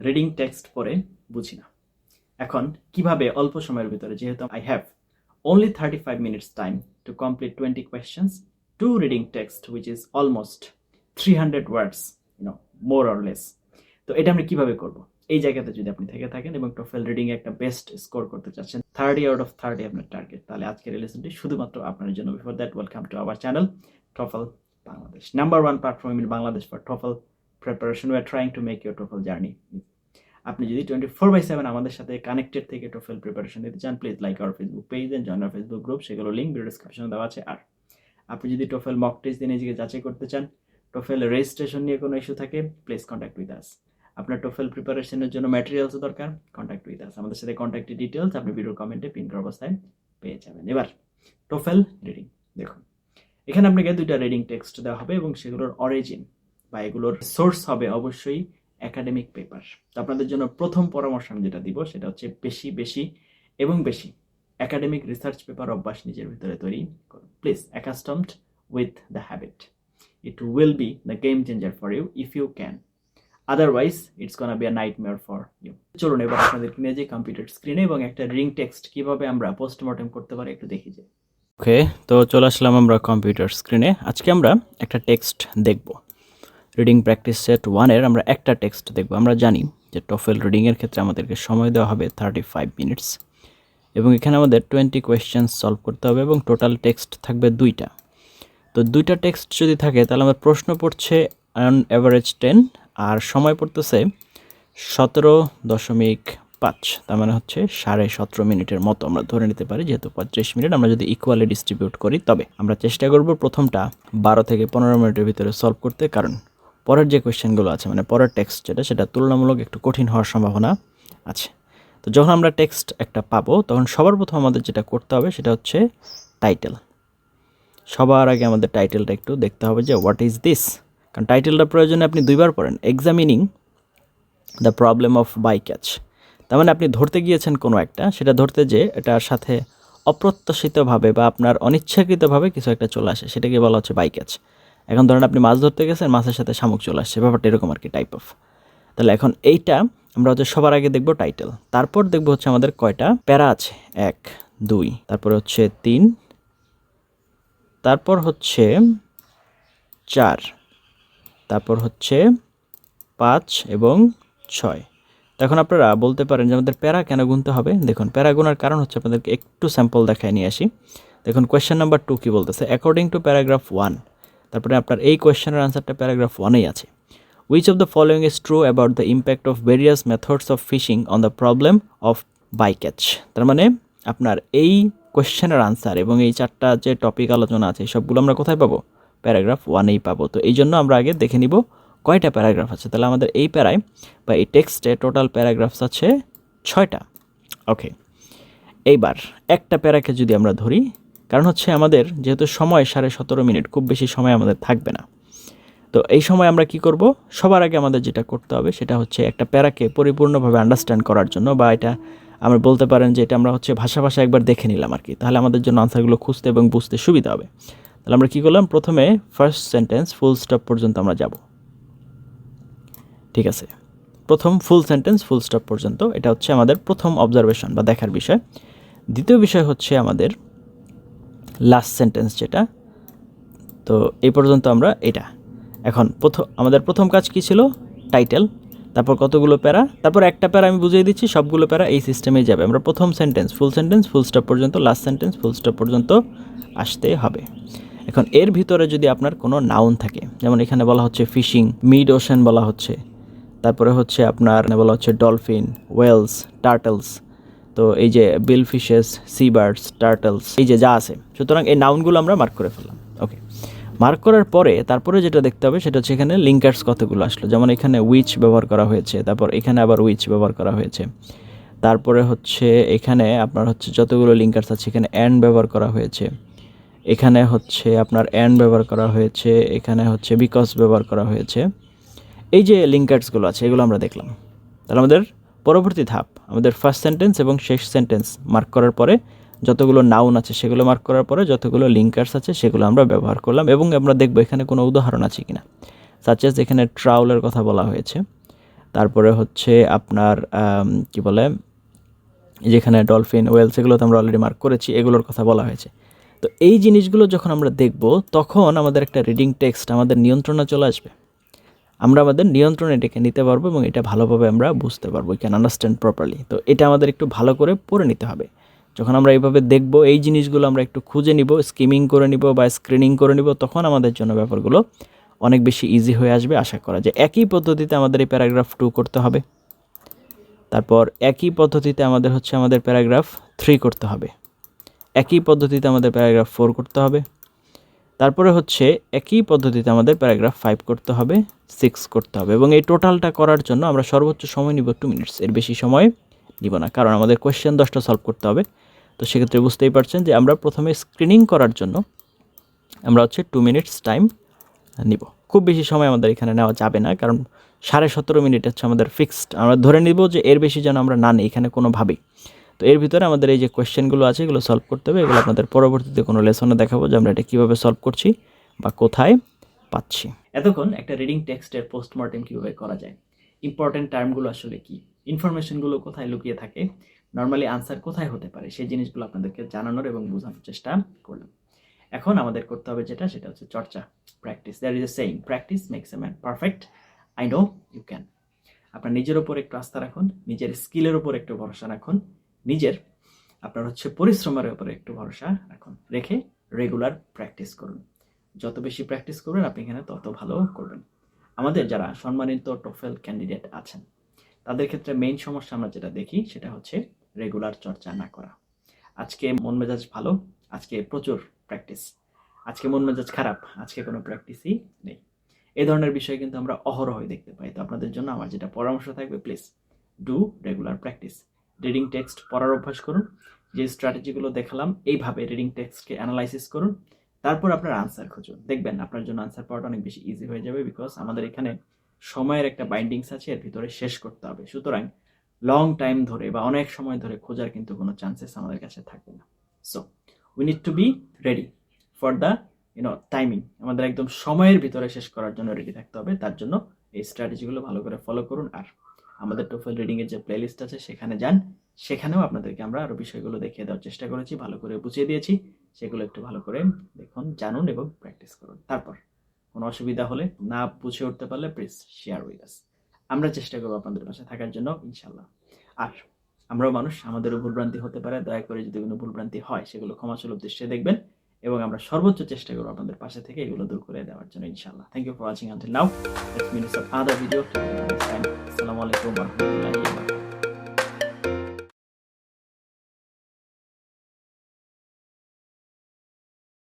Reading text পড়ে বুঝি না। এখন কিভাবে অল্প সময়ের ভিতরে, যেহেতু I have only 35 minutes time to complete 20 questions, 2 reading text which is almost 300 words, more or less. তো এটা আমরা কিভাবে করব? এই জায়গাতে যদি আপনি থেকে থাকেন এবং টোফেল রিডিং এ একটা বেস্ট স্কোর করতে চাচ্ছেন, 30 আউট অফ 30 আপনার টার্গেট, তাহলে আজকের এই লেসনটি শুধুমাত্র আপনার জন্য। Before that, welcome to our channel TOEFL Bangladesh, number 1 platform in Bangladesh for TOEFL preparation. We are trying to make your TOEFL journey. আপনি যদি 24/7 আমাদের সাথে কানেক্টেড থেকে টোফেল প্রিপারেশন নিতে চান, please like our Facebook page and join our Facebook group, সেগুলো link video ডেসক্রিপশনে দেওয়া আছে। আর আপনি যদি টোফেল মক টেস্ট দিয়ে নিজেকে যাচাই করতে চান, টোফেল রেজিস্ট্রেশন নিয়ে কোনো ইস্যু থাকে, প্লিজ কন্ট্যাক্ট উইথ আস। আপনার টোফেল প্রিপারেশনের জন্য ম্যাটেরিয়ালস দরকার, কন্ট্যাক্ট উইথ আস। আমাদের সাথে কন্ট্যাক্টের ডিটেলস আপনি ভিডিওর কমেন্টে পিন করা অবস্থায় পেয়ে যাবেন। এবার টোফেল রিডিং দেখুন, এখানে আপনাকে 2টা রিডিং টেক্সট দেওয়া হবে এবং সেগুলোর অরিজিন বা এগুলোর সোর্স হবে অবশ্যই একাডেমিক পেপার। তো আপনাদের জন্য প্রথম পরামর্শ আমি যেটা দিব সেটা হচ্ছে বেশি একাডেমিক রিসার্চ পেপার অভ্যাস নিজের ভিতরে তৈরি করুন। Please accustomed with the habit, it will be the game changer for you if you can, otherwise it's gonna be a nightmare for you. চলুন এবার আপনাদেরকে নিয়ে যে কম্পিউটার স্ক্রিনে এবং একটা রিডিং টেক্সট কিভাবে আমরা পোস্টমর্টেম করতে পারি একটু দেখি যে। ওকে, তো চলে আসলাম আমরা কম্পিউটার স্ক্রিনে। আজকে আমরা একটা টেক্সট দেখব। রিডিং প্র্যাকটিস সেট 1 এর আমরা একটা টেক্সট দেখব। আমরা জানি যে টোফেল রিডিংয়ের ক্ষেত্রে আমাদেরকে সময় দেওয়া হবে 35 মিনিটস এবং এখানে আমাদের 20 কোয়েশ্চেন্স সলভ করতে হবে এবং টোটাল টেক্সট থাকবে 2টা। তো 2টা টেক্সট যদি থাকে তাহলে আমাদের প্রশ্ন পড়ছে অন অ্যাভারেজ 10 আর সময় পড়তেছে 17.5, তার মানে হচ্ছে 17.5 মিনিটের মতো আমরা ধরে নিতে পারি, যেহেতু 35 মিনিট আমরা যদি ইকুয়ালি ডিস্ট্রিবিউট করি। তবে আমরা চেষ্টা করব প্রথমটা 12 থেকে 15 মিনিটের ভিতরে সলভ করতে, কারণ পরের যে কোয়েশ্চেনগুলো আছে মানে পরের টেক্সট সেটা তুলনামূলক একটু কঠিন হওয়ার সম্ভাবনা আছে। তো যখন আমরা টেক্সট একটা পাবো তখন সবার প্রথম আমাদের যেটা করতে হবে সেটা হচ্ছে টাইটেল। সবার আগে আমাদের টাইটেলটা একটু দেখতে হবে যে হোয়াট ইজ দিস, কারণ টাইটেলটা প্রয়োজনে আপনি 2বার পড়েন। Examining the problem of bycatch, তার মানে আপনি ধরতে গিয়েছেন কোনো একটা, সেটা ধরতে যে এটার সাথে অপ্রত্যাশিতভাবে বা আপনার অনিচ্ছাকৃতভাবে কিছু একটা চলে আসে, সেটাকে বলা হচ্ছে বাই ক্যাচ। এখন ধরেন আপনি মাছ ধরতে গেছেন, মাছের সাথে শামুক চলে আসছে, ব্যাপারটা এরকম আর কি টাইপ অফ। তাহলে এখন এইটা আমরা হচ্ছে সবার আগে দেখব টাইটেল, তারপর দেখব হচ্ছে আমাদের কয়টা প্যারা আছে, 1 2, তারপরে হচ্ছে 3, তারপর হচ্ছে 4, তারপর হচ্ছে 5 এবং 6। এখন আপনারা বলতে পারেন যে আমাদের প্যারা কেন গুনতে হবে। দেখুন, প্যারা গুনার কারণ হচ্ছে আপনাদেরকে একটু স্যাম্পল দেখায় নিয়ে আসি। দেখুন কোয়েশ্চেন নাম্বার 2 কি বলতেছে, অ্যাকর্ডিং টু প্যারাগ্রাফ 1, তারপরে আপনার এই কোয়েশ্চেনের আনসারটা প্যারাগ্রাফ 1-এই আছে। Which of the following is true about the impact of various methods of fishing on the problem of bycatch. তার মানে আপনার এই কোয়েশ্চেনের আনসার এবং এই 4টা যে টপিক আলোচনা আছে সবগুলো আমরা কোথায় পাবো, প্যারাগ্রাফ 1-এই পাবো। তো এই জন্য আমরা আগে দেখে নিব কয়টা প্যারাগ্রাফ আছে। তাহলে আমাদের এই প্যারায় বা এই টেক্সটে টোটাল প্যারাগ্রাফস আছে 6টা। ওকে, এইবার একটা প্যারাকে যদি আমরা ধরি, কারণ হচ্ছে আমাদের যেহেতু সময় 17.5 মিনিট, খুব বেশি সময় আমাদের থাকবে না। তো এই সময় আমরা কি করব, সবার আগে আমাদের যেটা করতে হবে সেটা হচ্ছে একটা প্যারাকে পরিপূর্ণভাবে আন্ডারস্ট্যান্ড করার জন্য, বা এটা আমরা বলতে পারেন যে এটা আমরা হচ্ছে ভাষা একবার দেখে নিলাম আর কি, তাহলে আমাদের জন্য আনসারগুলো খুঁজতে এবং বুঝতে সুবিধা হবে। তাহলে আমরা কী করলাম, প্রথমে ফার্স্ট সেন্টেন্স ফুল স্টপ পর্যন্ত আমরা যাব। ঠিক আছে, প্রথম ফুল সেন্টেন্স ফুল স্টপ পর্যন্ত, এটা হচ্ছে আমাদের প্রথম অবজারভেশন বা দেখার বিষয়। দ্বিতীয় বিষয় হচ্ছে আমাদের লাস্ট সেন্টেন্স যেটা, তো এই পর্যন্ত আমরা এটা। এখন আমাদের প্রথম কাজ কি ছিল, টাইটেল, তারপর কতগুলো প্যারা, তারপর একটা প্যারা আমি বুঝিয়ে দিচ্ছি, সবগুলো প্যারা এই সিস্টেমেই যাবে। আমরা প্রথম সেন্টেন্স ফুল স্টপ পর্যন্ত, লাস্ট সেন্টেন্স ফুল স্টপ পর্যন্ত আসতে হবে। এখন এর ভিতরে যদি আপনার কোনো নাউন থাকে, যেমন এখানে বলা হচ্ছে ফিশিং, মিড ওশেন বলা হচ্ছে, তারপরে হচ্ছে আপনার বলা হচ্ছে ডলফিন, ওয়েলস, টার্টলস, তো এই যে বিল ফিশেস, সি বার্ডস, টার্টলস, এই যে যা আছে, সুতরাং এই নাউনগুলো আমরা মার্ক করে ফেললাম। ওকে, মার্ক করার পরে তারপরে যেটা দেখতে হবে সেটা হচ্ছে এখানে লিঙ্কার্স কতগুলো আসলো, যেমন এখানে উইচ ব্যবহার করা হয়েছে, তারপর এখানে আবার উইচ ব্যবহার করা হয়েছে, তারপরে হচ্ছে এখানে আপনার হচ্ছে যতগুলো লিঙ্কার্স আছে এখানে অ্যান্ড ব্যবহার করা হয়েছে, এখানে হচ্ছে আপনার অ্যান্ড ব্যবহার করা হয়েছে, এখানে হচ্ছে বিকজ ব্যবহার করা হয়েছে। এই যে লিঙ্কার্সগুলো আছে এগুলো আমরা দেখলাম। তাহলে আমাদের পরবর্তী ধাপ, আমাদের ফার্স্ট সেন্টেন্স এবং শেষ সেন্টেন্স মার্ক করার পরে যতগুলো নাউন আছে সেগুলো মার্ক করার পরে যতগুলো লিঙ্কার্স আছে সেগুলো আমরা ব্যবহার করলাম এবং আমরা দেখব এখানে কোনো উদাহরণ আছে কিনা। সাচেস এখানে ট্রাউলের কথা বলা হয়েছে, তারপরে হচ্ছে আপনার কি বলে যেখানে ডলফিন ওয়েলস এগুলো তো আমরা অলরেডি মার্ক করেছি, এগুলোর কথা বলা হয়েছে। তো এই জিনিসগুলো যখন আমরা দেখব তখন আমাদের একটা রিডিং টেক্সট আমাদের নিয়ন্ত্রণে চলে আসবে, আমরা আমাদের নিয়ন্ত্রণে এটাকে নিতে পারবো এবং এটা ভালোভাবে আমরা বুঝতে পারবো, ক্যান আন্ডারস্ট্যান্ড প্রপারলি। তো এটা আমাদের একটু ভালো করে পড়ে নিতে হবে। যখন আমরা এইভাবে দেখব, এই জিনিসগুলো আমরা একটু খুঁজে নিব, স্কিমিং করে নিব বা স্ক্রিনিং করে নিব, তখন আমাদের জন্য ব্যাপারগুলো অনেক বেশি ইজি হয়ে আসবে। আশা করা যায় একই পদ্ধতিতে আমাদের এই প্যারাগ্রাফ 2 করতে হবে, তারপর একই পদ্ধতিতে আমাদের হচ্ছে আমাদের প্যারাগ্রাফ 3 করতে হবে, একই পদ্ধতিতে আমাদের প্যারাগ্রাফ 4 করতে হবে, তারপরে হচ্ছে একই পদ্ধতিতে আমাদের প্যারাগ্রাফ 5 করতে হবে, 6 করতে হবে। এবং এই টোটালটা করার জন্য আমরা সর্বোচ্চ সময় নিব 2 মিনিটস, এর বেশি সময় নিব না, কারণ আমাদের কোয়েশ্চেন 10টা সলভ করতে হবে। তো সেক্ষেত্রে বুঝতেই পারছেন যে আমরা প্রথমে স্ক্রিনিং করার জন্য আমরা হচ্ছে 2 মিনিটস টাইম নিব। খুব বেশি সময় আমাদের এখানে নেওয়া যাবে না, কারণ 17.5 মিনিট হচ্ছে আমাদের ফিক্সড। আমরা ধরে নিব যে এর বেশি যেন আমরা না নিই এখানে কোনোভাবেই। তো এর ভিতরে আমাদের এই যে কোয়েশ্চেনগুলো আছে এগুলো সলভ করতে হবে। এগুলো আপনাদের পরবর্তীতে কোনো লেসনে দেখাবো যে আমরা এটা কীভাবে সলভ করছি বা কোথায় পাচ্ছি। এতক্ষণ একটা রিডিং টেক্সটের পোস্টমর্টেম কীভাবে করা যায়, ইম্পর্টেন্ট টার্মগুলো আসলে কি, ইনফরমেশনগুলো কোথায় লুকিয়ে থাকে, নর্মালি আনসার কোথায় হতে পারে, সেই জিনিসগুলো আপনাদেরকে জানানোর এবং বোঝানোর চেষ্টা করলাম। এখন আমাদের করতে হবে সেটা হচ্ছে চর্চা, practice. There is a saying, practice makes a man perfect. I know you can. আপনার নিজের ওপর একটু আস্থা রাখুন, নিজের স্কিলের উপর একটু ভরসা রাখুন, নিজের আপনার হচ্ছে পরিশ্রমের উপরে একটু ভরসা রাখুন, রেখে রেগুলার প্র্যাকটিস করুন। যত বেশি প্র্যাকটিস করবেন আপনি এখানে তত ভালো করবেন। আমাদের যারা সম্মানিত টোফেল ক্যান্ডিডেট আছেন তাদের ক্ষেত্রে মেইন সমস্যা আমরা যেটা দেখি সেটা হচ্ছে রেগুলার চর্চা না করা। আজকে মন মেজাজ ভালো, আজকে প্রচুর প্র্যাকটিস, আজকে মন মেজাজ খারাপ, আজকে কোনো প্র্যাকটিসই নেই। এই ধরনের বিষয় কিন্তু আমরা অহরহই দেখতে পাই। তো আপনাদের জন্য আমার যেটা পরামর্শ থাকবে, please do regular practice. Reading text পড়ার অভ্যাস করুন, যে স্ট্র্যাটেজিগুলো দেখালাম এইভাবে রিডিং টেক্সটকে অ্যানালাইসিস করুন, তারপর আপনার আনসার খুঁজুন। দেখবেন আপনার জন্য আনসার পাওয়াটা অনেক বেশি ইজি হয়ে যাবে, বিকজ আমাদের এখানে সময়ের একটা বাইন্ডিংস আছে, এর ভিতরে শেষ করতে হবে। সুতরাং লং টাইম ধরে বা অনেক সময় ধরে খোঁজার কিন্তু কোনো চান্সেস আমাদের কাছে থাকবে না। So we need to be ready for the timing. আমাদের একদম সময়ের ভিতরে শেষ করার জন্য রেডি থাকতে হবে। তার জন্য এই স্ট্র্যাটেজিগুলো ভালো করে ফলো করুন। আর আমাদের টোফেল রিডিংয়ের যে প্লেলিস্ট আছে সেখানে যান, সেখানেও আপনাদেরকে আমরা আরও বিষয়গুলো দেখিয়ে দেওয়ার চেষ্টা করেছি, ভালো করে বুঝিয়ে দিয়েছি। সেগুলো একটু ভালো করে দেখুন, জানুন এবং প্র্যাকটিস করুন। তারপর কোনো অসুবিধা হলে, না বুঝে উঠতে পারলে প্লিজ শেয়ার উইথ আস। আমরা চেষ্টা করবো আপনাদের পাশে থাকার জন্য, ইনশাল্লাহ। আর আমরাও মানুষ, আমাদেরও ভুলভ্রান্তি হতে পারে। দয়া করে যদি কোনো ভুলভ্রান্তি হয় সেগুলো ক্ষমাসুলভ দৃষ্টিতে দেখবেন এবং আমরা সর্বোচ্চ চেষ্টা করবো আপনাদের পাশে থেকে এগুলো দূর করে দেওয়ার জন্য, ইনশাল্লাহ। Thank you for watching until now. Let's meet some other video. আসসালামু আলাইকুম ওয়া রাহমাতুল্লাহি ওয়া বারাকাতুহু।